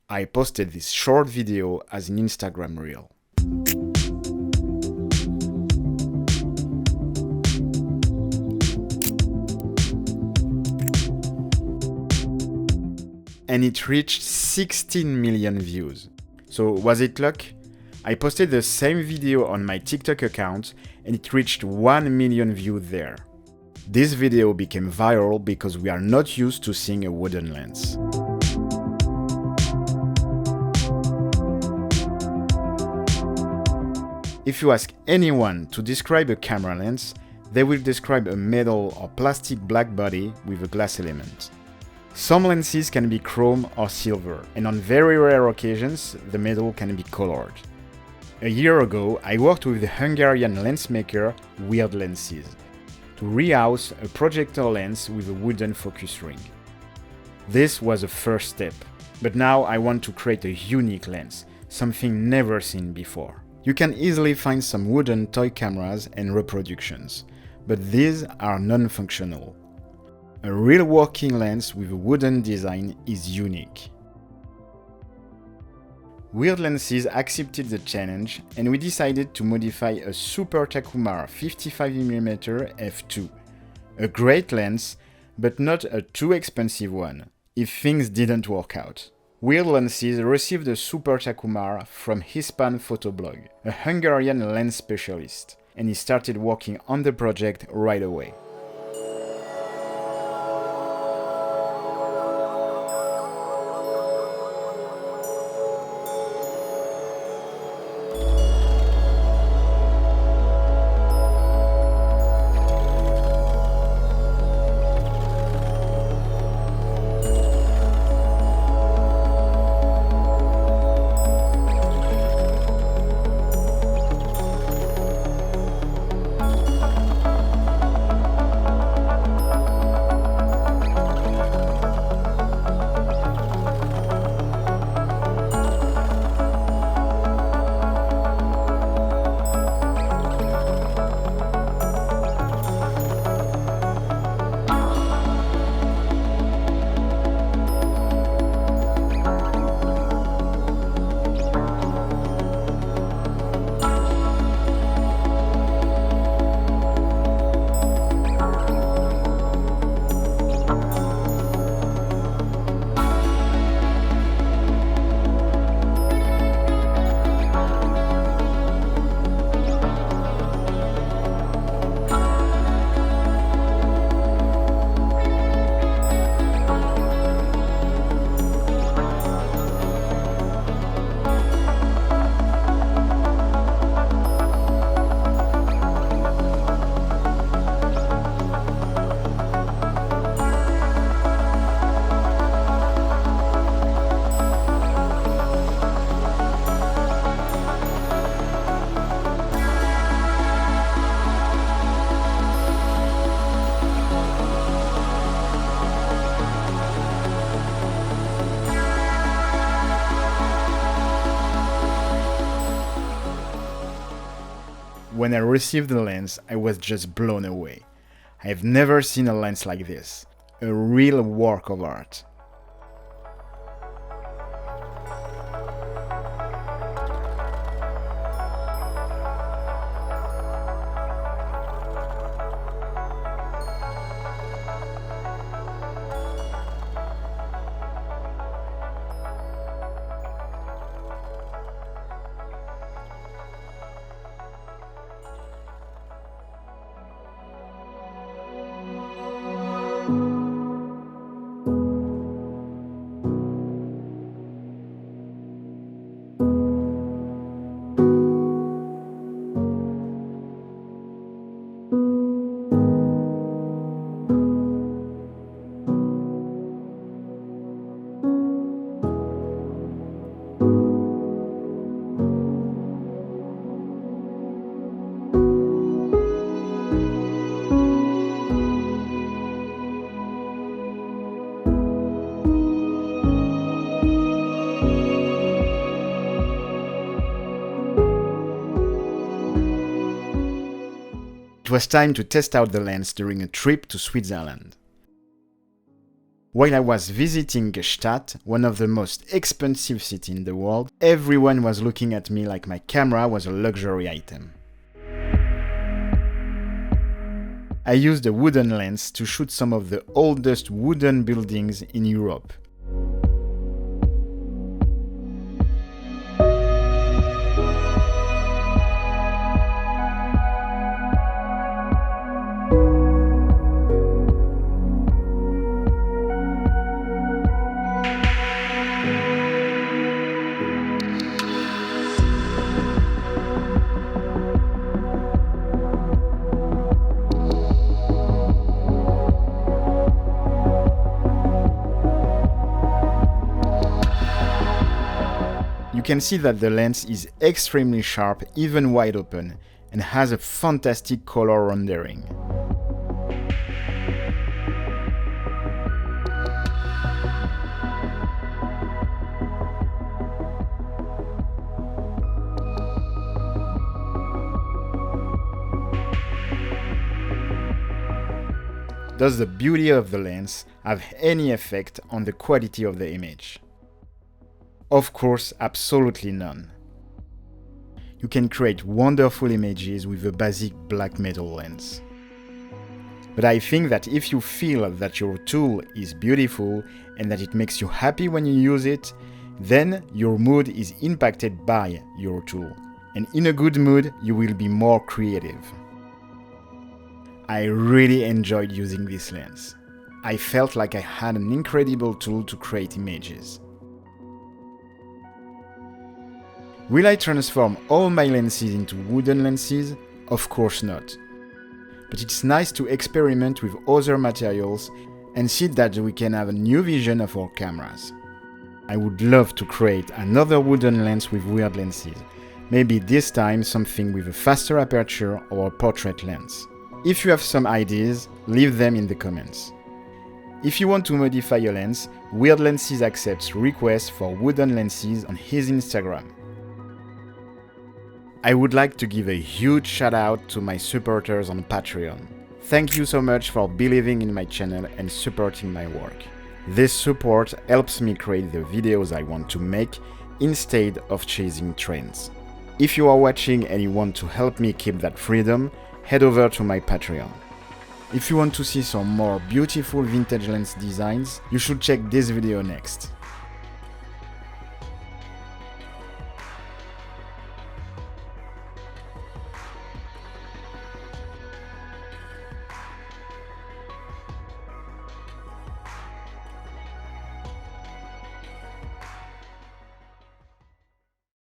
I posted this short video as an Instagram reel. And it reached 16 million views. So was it luck? I posted the same video on my TikTok account and it reached 1 million views there. This video became viral because we are not used to seeing a wooden lens. If you ask anyone to describe a camera lens, they will describe a metal or plastic black body with a glass element. Some lenses can be chrome or silver, and on very rare occasions, the metal can be colored. A year ago, I worked with the Hungarian lens maker Weird Lenses to rehouse a projector lens with a wooden focus ring. This was a first step, but now I want to create a unique lens, something never seen before. You can easily find some wooden toy cameras and reproductions, but these are non-functional. A real working lens with a wooden design is unique. Weird Lenses accepted the challenge and we decided to modify a Super Takumar 55mm f2. A great lens, but not a too expensive one, if things didn't work out. Weird Lenses received a Super Takumar from Hispan Photoblog, a Hungarian lens specialist, and he started working on the project right away. When I received the lens, I was just blown away. I have never seen a lens like this, a real work of art. It was time to test out the lens during a trip to Switzerland. While I was visiting Gstaad, one of the most expensive cities in the world, everyone was looking at me like my camera was a luxury item. I used a wooden lens to shoot some of the oldest wooden buildings in Europe. You can see that the lens is extremely sharp, even wide open, and has a fantastic color rendering. Does the beauty of the lens have any effect on the quality of the image? Of course, absolutely none. You can create wonderful images with a basic black metal lens. But I think that if you feel that your tool is beautiful and that it makes you happy when you use it, then your mood is impacted by your tool. And in a good mood, you will be more creative. I really enjoyed using this lens. I felt like I had an incredible tool to create images. Will I transform all my lenses into wooden lenses? Of course not. But it's nice to experiment with other materials and see that we can have a new vision of our cameras. I would love to create another wooden lens with weird lenses. Maybe this time something with a faster aperture or a portrait lens. If you have some ideas, leave them in the comments. If you want to modify a lens, Weird Lenses accepts requests for wooden lenses on his Instagram. I would like to give a huge shout out to my supporters on Patreon. Thank you so much for believing in my channel and supporting my work. This support helps me create the videos I want to make instead of chasing trends. If you are watching and you want to help me keep that freedom, head over to my Patreon. If you want to see some more beautiful vintage lens designs, you should check this video next.